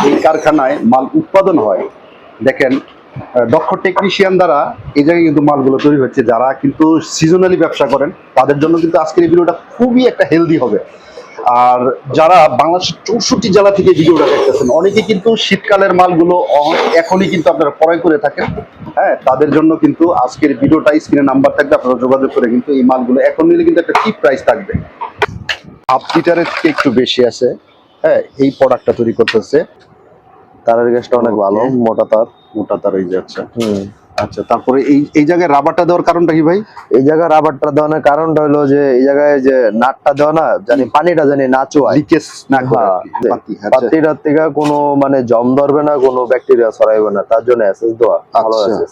এই কারখানায় মাল উৎপাদন হয় দেখেন দক্ষ টেকনিশিয়ান দ্বারা এই জায়গায় কিন্তু মালগুলো তৈরি হচ্ছে। যারা কিন্তু সিজনালি ব্যবসা করেন তাদের জন্য কিন্তু আজকের এই ভিডিওটা খুবই একটা হেলদি হবে। আর যারা বাংলাদেশের 64 জেলা থেকে ভিডিওটা দেখতেছেন অনেকে কিন্তু শীতকালের মালগুলো এখনই কিন্তু আপনারা ক্রয় করে থাকেন। হ্যাঁ, তাদের জন্য কিন্তু আজকের ভিডিওটা স্ক্রিনে নাম্বার থাকবে, আপনারা যোগাযোগ করে কিন্তু এই মালগুলো এখন নিলে কিন্তু একটা চিপ প্রাইস থাকবে। হাফ লিটারের থেকে একটু বেশি আছে। হ্যাঁ, এই প্রোডাক্টটা তৈরি করতেছে। তারের গ্যাসটা অনেক ভালো, মোটা তার হয়ে যাচ্ছে। আচ্ছা, তারপরে এই জায়গায় রাবারটা দেওয়ার কারণটা কি ভাই? এই জায়গায় রাবারটা দেওয়ার কারণটা হলো যে এই জায়গায় যে নাটটা দেওয়া না, জানি পানিটা জানি না চুয়ায়, লিকেজ না করে পাতিটার থেকে কোনো মানে জম ধরবে না, কোনো ব্যাকটেরিয়া ছড়াইবে না, তার জন্য এসএস দেওয়া ভালো আছে।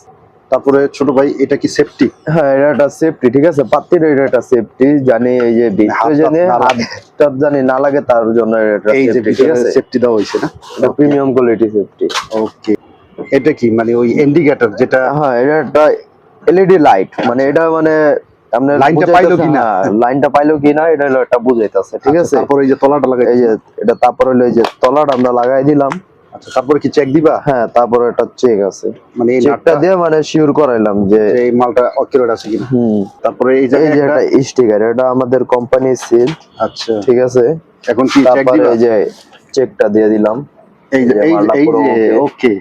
তারপরে ছোট ভাই এটা কি সেফটি? হ্যাঁ, এটা একটা সেফটি, ঠিক আছে, পাতির এটা একটা সেফটি, জানি এই যে ভিতরে জানি হাতটা জানি না লাগে, তার জন্য এটা এই যে ঠিক আছে সেফটি দেওয়া হয়েছে না, এটা প্রিমিয়াম কোয়ালিটি সেফটি। ওকে, এটা কি মানে ওই ইন্ডিকেটর যেটা? হ্যাঁ, এটা একটা এলইডি লাইট, মানে এটা মানে আপনি লাইনটা পাইলো কিনা, লাইনটা পাইলো কিনা এটা হলো একটা বুঝাইতাছে, ঠিক আছে। তারপরে এই যে তলাটা লাগাই, এই যে এটা, তারপরে হলো এই যে তলাটা আমরা লাগাই দিলাম। আচ্ছা, তারপরে কি চেক দিবা? হ্যাঁ, তারপরে একটা চেক আছে, মানে এই চেকটা দিয়ে মানে শিওর করাইলাম যে এই মালটা অ্যাকুরেট আছে কিনা। তারপরে এই যে একটা স্টিকার, এটা আমাদের কোম্পানি সিল। আচ্ছা, ঠিক আছে, এখন কি চেক দিবা? এই যে চেকটা দিয়ে দিলাম, এই যে ওকে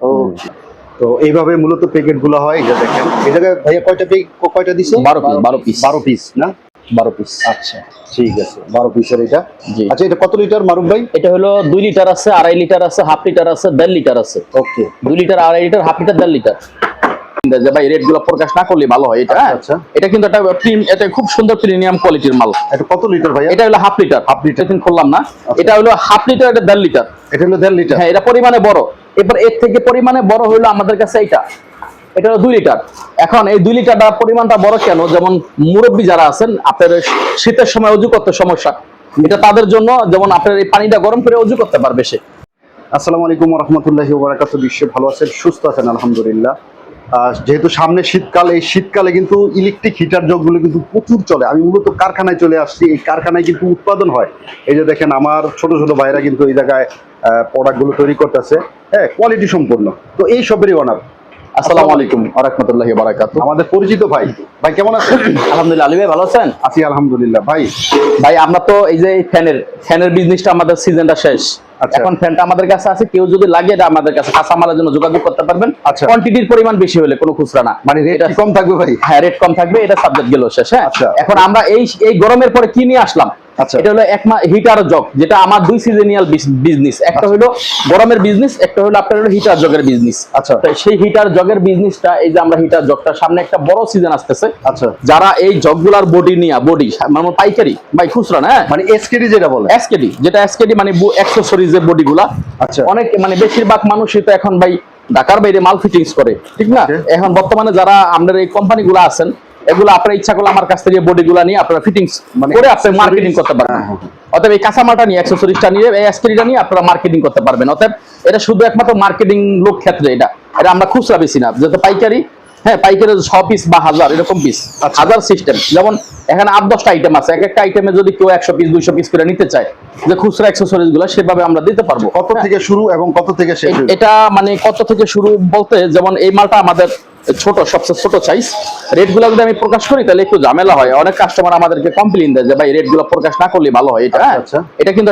ওকে। তো এইভাবে মূলত প্যাকেট গুলো হয়। এই যে দেখেন এই জায়গায় ভাইয়া কয়টা দিছো? 12 পিস না, 12 পিস। আচ্ছা, ঠিক আছে, 12 পিসের এটা। আচ্ছা, এটা কত লিটার মারুফ ভাই? এটা হলো 2 লিটার আছে, 2.5 লিটার আছে, হাফ লিটার আছে, 1.5 লিটার আছে। ওকে, 2 litre, 2.5 litre, half litre, 1.5 litre. যে ভাই রেট গুলো প্রকাশ না করলে ভালো হয়। এটা আচ্ছা, এটা কিন্তু এটা খুব সুন্দর প্রিমিয়াম কোয়ালিটির মাল। এটা কত লিটার ভাই? এটা হলো হাফ লিটার। এখন খুললাম না, এটা হলো হাফ লিটার, এটা 1.5 লিটার। এটা হলো 1.5 লিটার। হ্যাঁ, এটা পরিমাণে বড়। এবার এর থেকে পরিমাণে বড় হলো আমাদের কাছে এটা হলো 2 লিটার। এখন এই 2 লিটারটা পরিমাণটা বড় কেন? যেমন মুরব্বী যারা আছেন, আপনার শীতের সময় অজু করতে সমস্যা, এটা তাদের জন্য, যেমন আপনার এই পানিটা গরম করে অজু করতে পারবে সে। আসসালামু আলাইকুম ওয়া রাহমাতুল্লাহি ওয়া বারাকাতুহু। বিশ্বে ভালো আছেন, সুস্থ আছেন আলহামদুলিল্লাহ। যেহেতু সামনে শীতকাল, এই শীতকালে কিন্তু ইলেকট্রিক হিটার জগগুলো কিন্তু প্রচুর চলে। আমি মূলত কারখানায় চলে আসছি, এই কারখানায় কিন্তু উৎপাদন হয়। এই যে দেখেন আমার ছোট ছোট ভাইরা কিন্তু এই জায়গায় প্রোডাক্টগুলো তৈরি করতেছে। হ্যাঁ, কোয়ালিটি সম্পূর্ণ। তো এই সবেরই অনার। আসসালামু আলাইকুম ওয়া রাহমাতুল্লাহি ওয়া বারাকাতুহু। আমাদের পরিচিত ভাই। ভাই কেমন আছেন? আলহামদুলিল্লাহ। আলী ভাই ভালো আছেন? আছি আলহামদুলিল্লাহ। ভাই আমরা তো এই যে ফ্যানের বিজনেসটা, আমাদের সিজনটা শেষ। এখন ফ্যানটা আমাদের কাছে আছে, কেউ যদি লাগে এটা আমাদের কাছে কাঁচামালের জন্য যোগাযোগ করতে পারবেন। আচ্ছা, কোয়ান্টিটির পরিমাণ বেশি হলে কোনো খুচরা না, মানে রেট কম থাকবে ভাই? হ্যাঁ, রেট কম থাকবে, এটা সাবজেক্ট গেল শেষ। হ্যাঁ, এখন আমরা এই গরমের পরে কি নিয়ে আসলাম? এটা হলো হিটার জগ, যেটা আমার 2 সিজনিয়াল বিজনেস। একটা হলো গরমের বিজনেস, একটা হলো আপনার হলো হিটার জগের বিজনেস। আচ্ছা, সেই হিটার জগের বিজনেসটা, এই যে আমরা হিটার জগটা, সামনে একটা বড় সিজন আসতেছে। আচ্ছা, যারা এই জগগুলার বডি মানে পাইকারি ভাই, খুচরা না, মানে এসকেডি যেটা বলে, এসকেডি মানে অ্যাকসেসরিজের বডিগুলা। আচ্ছা, অনেক মানে বেশিরভাগ মানুষই তো এখন ভাই ঢাকার বাইরে মাল ফিটিংস করে, ঠিক না? এখন বর্তমানে যারা আমাদের এই কোম্পানিগুলো আছেন, এগুলো আপনারা ইচ্ছা করলে আমার কাছ থেকে বডিগুলা নিয়ে আপনারা ফিটিংস করে আপনারা মার্কেটিং করতে পারবেন। অতএব এই কাঁচামালটা নিয়ে, অ্যাকসেসরিজটা নিয়ে, এই এসকেডিটা নিয়ে আপনারা মার্কেটিং করতে পারবেন। অতএব এটা শুধু একমাত্র মার্কেটিং লোক ক্ষেত্রে, এটা আমরা খুচরা বেশি না, যেহেতু পাইকারি। হ্যাঁ, পাইকারি 100 পিস বা 1000 এরকম পিস, 1000 সিস্টেম। যেমন এখানে 8-10টা আইটেম আছে, এক একটা আইটেমে যদি কেউ 100 পিস 200 পিস করে নিতে চায়, যে খুচরা অ্যাকসেসরিজ গুলো, সেভাবে আমরা দিতে পারবো। কত থেকে শুরু এবং কত থেকে শেষ? এটা মানে কত থেকে শুরু বলতে, যেমন এই মালটা আমাদের ছোট, সবচেয়ে ছোট সাইজ। রেট গুলো যদি আমি প্রকাশ করি তাহলে একটু ঝামেলা হয়। অনেক কাস্টমার আমাদেরকে কমপ্লেইন দেয় যে ভাই রেট গুলো প্রকাশ না করলে ভালো হয়। এটা কিন্তু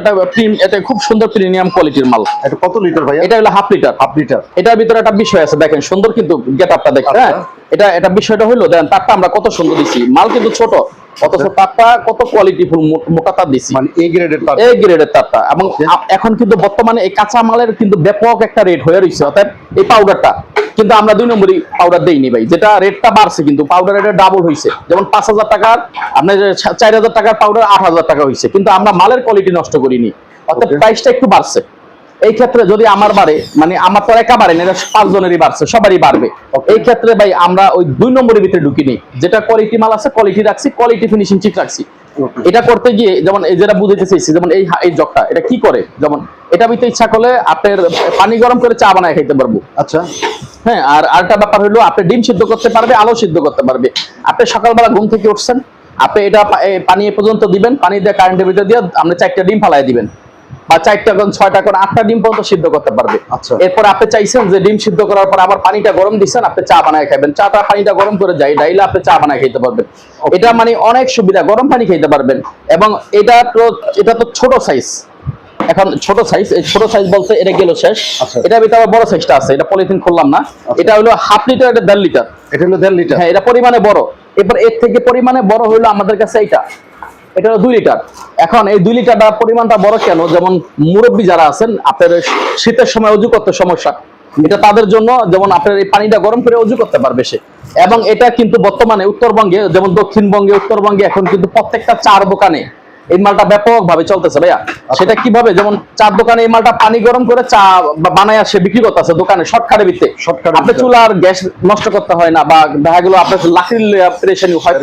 এটা খুব সুন্দর প্রিমিয়াম কোয়ালিটির মাল। এটা কত লিটার ভাই? এটা হলো হাফ লিটার। এটার ভিতরে একটা বিষয় আছে, দেখেন সুন্দর কিন্তু গেটআপটা দেখেন। হ্যাঁ, এটা বিষয়টা হলো, দেখেন তারটা আমরা কত সুন্দর দিছি। মাল কিন্তু ছোট, অথচ তারটা কত কোয়ালিটিফুল, মোটা তার দিছি, মানে এ গ্রেডের তারটা। এবং এখন কিন্তু বর্তমানে এই কাঁচা মালের কিন্তু ব্যাপক একটা রেট হয়ে রয়েছে। অর্থাৎ এই পাউডারটা কিন্তু আমরা 2 নম্বরই পাউডার দেইনি ভাই, যেটা রেটটা বাড়ছে, কিন্তু পাউডার রেটে ডাবল হয়েছে। যেমন 5000 টাকার আপনার 4000 টাকার পাউডার 8000 টাকা হয়েছে, কিন্তু আমরা মালের কোয়ালিটি নষ্ট করিনি। অর্থাৎ প্রাইসটা একটু বাড়ছে। এই ক্ষেত্রে যদি আমার বাড়ে, মানে আমার তো একা বাড়ে না, এটা 5 জনেরই বাড়ছে, সবারই বাড়বে। এই ক্ষেত্রে ভাই আমরা ওই 2 নম্বরের ভিতরে ঢুকিনি, যেটা কোয়ালিটি মাল আছে কোয়ালিটি রাখছি, কোয়ালিটি ফিনিশিং ঠিক রাখছি। এটা করতে গিয়ে যেমন এই যেটা বুঝাইতে চাইছি, যেমন এই জগটা এটা কি করে, যেমন এটা ভিতরে ইচ্ছা করলে আপনার পানি গরম করে চা বানায় খাইতে পারবো। আচ্ছা, হ্যাঁ, আর আরেকটা ব্যাপার হলো, আপনি ডিম সিদ্ধ করতে পারবে, আলু সিদ্ধ করতে পারবে। আপনি সকালবেলা ঘুম থেকে উঠছেন, আপনি এটা পানি এ পর্যন্ত দিবেন, পানি দিয়ে কারেন্টের ভিতরে দিয়ে আপনি 4টা ডিম ফালাই দিবেন। বা 4টা কোন 6টা কোন 8টা ডিম পর্যন্ত সিদ্ধ করতে পারবে। আচ্ছা। এরপর আপনি চাইছেন যে ডিম সিদ্ধ করার পর আবার পানিটা গরম দিচ্ছেন, আপনি চা বানায় খাবেন, চাটা পানিটা গরম করে ডাইলে আপনি চা বানায় খেতে পারবেন। এটা মানে অনেক সুবিধা, গরম পানি খেতে পারবেন। এবং এটা তো ছোট সাইজ, এখন ছোট সাইজ, এই ছোট সাইজ বলতে এটা গেল শেষ। আচ্ছা। এটা ভিতরে আবার বড় সাইজটা আছে, এটা পলিথিন খুললাম না। এটা হলো 1/2 লিটার, এটা 1.5 লিটার। এটা হলো 1.5 লিটার। হ্যাঁ, এটা পরিমাণে বড়। এরপর এর থেকে পরিমাণে বড় হইলো আমাদের কাছে এটা হলো 2 লিটার। এখন এই 2 লিটারটা পরিমাণটা বড় কেন? যেমন মুরব্বী যারা আছেন, আপনার শীতের সময় অজু করতে সমস্যা, এটা তাদের জন্য, যেমন আপনার এই পানিটা গরম করে অজু করতে পারবে সে। এবং এটা কিন্তু বর্তমানে উত্তরবঙ্গে, যেমন দক্ষিণবঙ্গে, উত্তরবঙ্গে এখন কিন্তু প্রত্যেকটা চার দোকানে এই মালটা ব্যাপকভাবে চলতেছে ভাইয়া। সেটা কিভাবে? যেমন চার দোকানে এই মালটা পানি গরম করে চা বানায় সে বিক্রি করতেছে দোকানে শর্টকাটের ভিত্তিতে। আপনি চুলা আর গ্যাস নষ্ট করতে হয় না, বা দেখা গেলো আপনার লাকড়ির পেরেশানি হয়,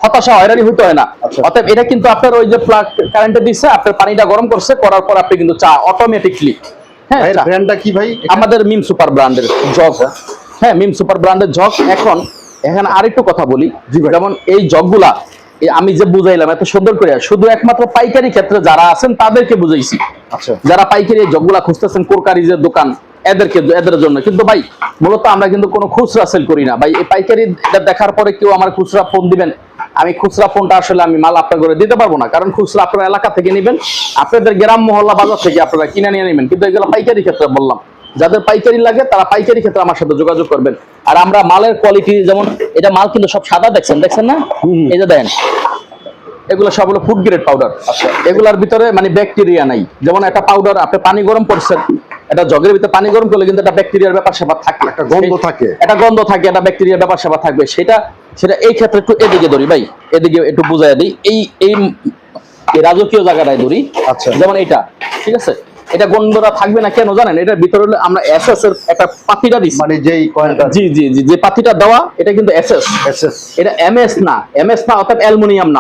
হতাশা হয়রানি হইতে হয় না। আচ্ছা। অতএব এটা কিন্তু আপনার ওই যে প্লাগ কারেন্টে দিচ্ছে, আপনার পানিটা গরম করছে, করার পর আপনি কিন্তু চা অটোমেটিকলি। হ্যাঁ, ভাইয়ের ব্র্যান্ডটা কি ভাই? আমাদের মিম সুপার ব্র্যান্ডের জগ। হ্যাঁ, মিম সুপার ব্র্যান্ডের জগ। এখন এখানে আরেকটু কথা বলি, জি ভাই। যেমন এই জগগুলা আমি যে বুঝাইলাম এত সুন্দর করে, শুধু একমাত্র পাইকারি ক্ষেত্রে যারা আছেন তাদেরকে বুঝাইছি। আচ্ছা। যারা পাইকারি এই জগগুলা খুঁজতেছেন, কোরকারিজের দোকান, এদের জন্য। কিন্তু ভাই মূলত আমরা কিন্তু কোনো খুচরা সেল করি না ভাই। এই পাইকারি এটা দেখার পরে কেউ আমার খুচরা ফোন দিবেন, আমি খুচরা ফোনটা আসলে আমি মাল আপনার করে দিতে পারবো না, কারণ খুচরা আপনার এলাকা থেকে নেবেন, আপনাদের গ্রাম মহল্লা বাজার থেকে আপনারা কিনে নিয়ে নেবেন। কিন্তু এগুলো পাইকারি ক্ষেত্রে বললাম, যাদের পাইকারি লাগে তারা পাইকারি ক্ষেত্রে আমার সাথে যোগাযোগ করবেন। আর আমরা মালের কোয়ালিটি, যেমন এটা মাল কিন্তু সব সাদা, দেখছেন না? এই যে দেখেন, এগুলো সব হলো ফুড গ্রেড পাউডার। আচ্ছা। এগুলার ভিতরে মানে ব্যাকটেরিয়া নাই। যেমন একটা পাউডার আপনি পানি গরম করছেন, এটা জগের ভিতরে পানি গরম করলে কিন্তু একটা ব্যাকটেরিয়ার ব্যাপার স্যাপার থাকে, একটা গন্ধ থাকে, একটা ব্যাকটেরিয়ার ব্যাপার স্যাপার থাকবে। সেটা এই ক্ষেত্রে একটু এদিকে ধরি ভাই, এদিকে একটু বুঝাইয়া দিই। এই রাজকীয় জায়গাটায় ধরি। আচ্ছা। যেমন এটা, ঠিক আছে, এটা গন্ধটা থাকবে না কেন জানেন? এটার ভিতরে হলো আমরা এসএস এর একটা পাতিটা দিচ্ছি, মানে যেই কয়েনটা। জি, যে পাতিটা দেওয়া, এটা কিন্তু এসএস। এটা এমএস না, অর্থাৎ অ্যালুমিনিয়াম না।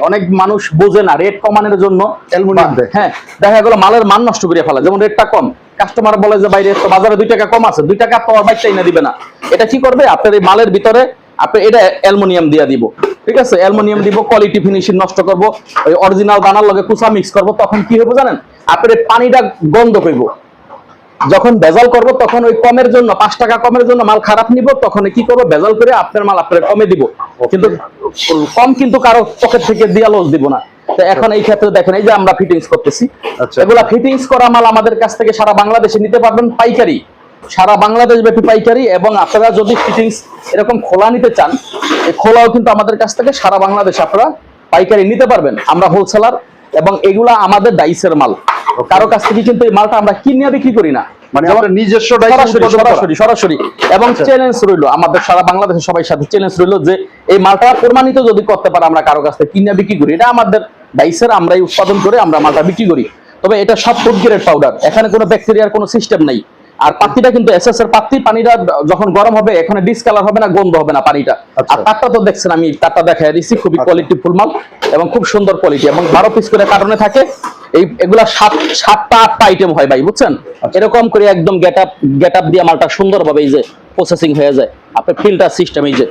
অনেক মানুষ বোঝে না, রেট কমানোর জন্য অ্যালুমিনিয়াম দেয়। হ্যাঁ, দেখা গেল মালের মান নষ্ট করে ফেলা। যেমন রেটটা কম, কাস্টমার বলে যে বাইরে তো বাজারে 2 টাকা কম আছে, 2 টাকা তো আর বাইকটাই না দিবে না। এটা কি করবে? আপনার এই মালের ভিতরে আপনি এটা অ্যালুমিনিয়াম দিয়ে দিব, ঠিক আছে, অ্যালুমিনিয়াম দিব, কোয়ালিটি ফিনিশিং নষ্ট করব, ওই অরিজিনাল দানার লগে কুচা মিক্স করব। তখন কি হবে জানেন? আপনার পানিটা গন্ধ হইব। যখন ভেজাল করব তখন ওই কমের জন্য, 5 টাকা কমের জন্য মাল খারাপ নিব, তখন কি করব? ভেজাল করে আপনার মাল আপনার কমে দিব। কিন্তু কম কিন্তু কারো পকেট থেকে দিয়া লস দিব না। তো এখন এই ক্ষেত্রে দেখেন, এই যে আমরা ফিটিংস করতেছি, আচ্ছা। এগুলা ফিটিংস করা মাল আমাদের কাছ থেকে সারা বাংলাদেশে নিতে পারবেন পাইকারি, সারা বাংলাদেশ ব্যাপী পাইকারি। এবং আপনারা যদি ফিটিংস এরকম খোলা নিতে চান, এই খোলাও কিন্তু আমাদের কাছ থেকে সারা বাংলাদেশে আপনারা পাইকারি নিতে পারবেন। আমরা হোলসেলার, এবং এগুলা আমাদের ডাইসের মাল। কারো কাছ থেকে কিন্তু এই মালটা আমরা কিনে বিক্রি করি না, মানে আমাদের নিজস্ব সরাসরি। এবং চ্যালেঞ্জ রইলো আমাদের সারা বাংলাদেশের সবাই সাথে, চ্যালেঞ্জ রইলো যে এই মালটা প্রমাণিত যদি করতে পারে আমরা কারো কাছ থেকে কিনে বিক্রি করি, এটা আমাদের ডাইসের, আমরাই উৎপাদন করে আমরা মালটা বিক্রি করি। তবে এটা সব ফুড গ্রেড পাউডার, এখানে কোনো ব্যাকটেরিয়ার কোনো সিস্টেম নাই। আর পাত্তিটা কিন্তু এসএস এর পাত্তি, পানিটা যখন গরম হবে এখানে ডিসকালার হবে না, গন্ধ হবে না পানিটা। আর তারটা তো দেখছেন, আমি তারটা দেখাই দিচ্ছি, খুবই কোয়ালিটি ফুল মাল এবং খুব সুন্দর কোয়ালিটি, এবং 12 পিস করে কার্টনে থাকে। এগুলা 7টা 8টা আইটেম হয় ভাই, বুঝছেন? এরকম করে একদম গেট আপ দিয়ে মালটা সুন্দরভাবে এই যে প্রসেসিং হয়ে যায়। আপনার ফিল্টার সিস্টেম, এই যে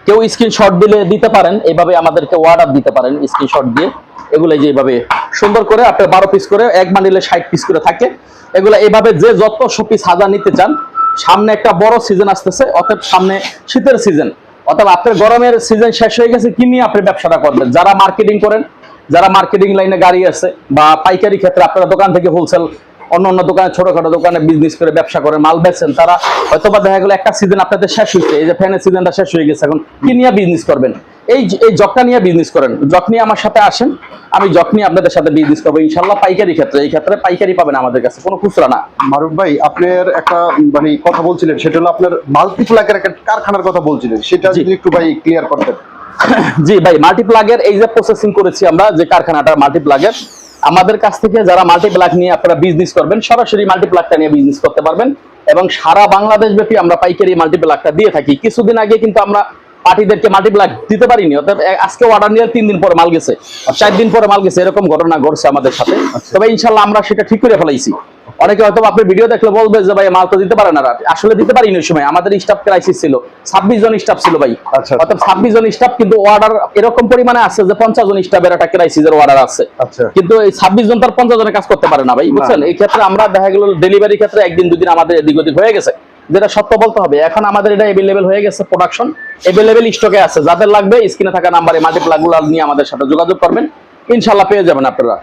কেউ স্ক্রিনশট দিলে দিতে পারেন, এইভাবে আমাদেরকে অর্ডার দিতে পারেন স্ক্রিনশট দিয়ে। এগুলো যে এইভাবে সুন্দর করে আপনার 12 পিস করে, এক বান্ডিলে 60 পিস করে থাকে। এগুলো এইভাবে যে যত পিস হাজার নিতে চান। সামনে একটা বড় সিজন আসতেছে, অর্থাৎ সামনে শীতের সিজন, অর্থাৎ আপনার গরমের সিজন শেষ হয়ে গেছে, কি নিয়ে আপনি ব্যবসাটা করবেন? যারা মার্কেটিং করেন, যারা মার্কেটিং লাইনে গাড়ি আছে, বা পাইকারি ক্ষেত্রে আপনারা দোকান থেকে হোলসেল অন্য দোকানে, ছোটখাটো দোকানে বিজনেস করে ব্যবসা করেন, মাল বেচেন, তারা হয়তো বা দেখা গেলো একটা সিজন আপনাদের শেষ হয়েছে, এই যে ফ্যানের সিজনটা শেষ হয়ে গেছে, এখন কি নিয়ে বিজনেস করবেন? এই জকটা নিয়ে বিজনেস করেন, জক নিয়ে আমার সাথে আসেন, আমি জক নিয়ে আপনাদের সাথে বিজনেস করবো ইনশাল্লাহ পাইকারি ক্ষেত্রে। এই ক্ষেত্রে পাইকারি পাবেন আমাদের কাছে, কোনো খুচরা না। মারুফ ভাই, আপনার একটা মানে কথা বলছিলেন, সেটা হলো আপনার মাল্টিপ্লাগের একটা কারখানার কথা বলছিলেন, সেটা যদি একটু ভাই ক্লিয়ার করতেন। জি ভাই, মাল্টিপ্লাগের এই যে প্রসেসিং করেছি আমরা, যে কারখানাটা মাল্টিপ্লাগের, আমাদের কাছ থেকে যারা মাল্টিপ্লাগ নিয়ে আপনারা বিজনেস করবেন, সরাসরি মাল্টিপ্লাগটা নিয়ে বিজনেস করতে পারবেন। এবং সারা বাংলাদেশ ব্যাপী আমরা পাইকারি মাল্টিপ্লাগটা দিয়ে থাকি। কিছুদিন আগে কিন্তু আমরা পার্টিদেরকে মাল্টিপ্লাগ দিতে পারিনি, অর্থাৎ আজকে অর্ডার নিয়ে 3 দিন পরে মাল গেছে, 4 দিন পরে মাল গেছে, এরকম ঘটনা ঘটছে আমাদের সাথে। তবে ইনশাল্লাহ আমরা সেটা ঠিক করে ফেলাইছি। অনেকে হয়তো আপনি ভিডিও দেখলে বলবে যে ভাই মাল তো দিতে পারে না, আসলে দিতে পারি ওই সময় আমাদের স্টাফ ক্রাইসিস ছিল, 26 জন স্টাফ ছিল ভাই। আচ্ছা। অর্থাৎ 26 জন স্টাফ, কিন্তু অর্ডার এরকম পরিমাণে আছে যে 50 জন স্টাফের একটা ক্রাইসিসের অর্ডার আছে। আচ্ছা। কিন্তু এই 26 জন তার 50 জনের কাজ করতে পারে না ভাই, বুঝছেন? এই ক্ষেত্রে আমরা দেখা গেল ডেলিভারি ক্ষেত্রে একদিন দুদিন আমাদের এদিক ওদিক হয়ে গেছে, যেটা সত্য বলতে হবে। এখন আমাদের এটা এভেলেবেল হয়ে গেছে, প্রোডাকশন এভেলেবেল স্টকে আছে। যাদের লাগবে স্ক্রিনে থাকা নাম্বারে মাল্টিপ্লাগুলো নিয়ে আমাদের সাথে যোগাযোগ করবেন, ইনশাআল্লাহ পেয়ে যাবেন আপনারা।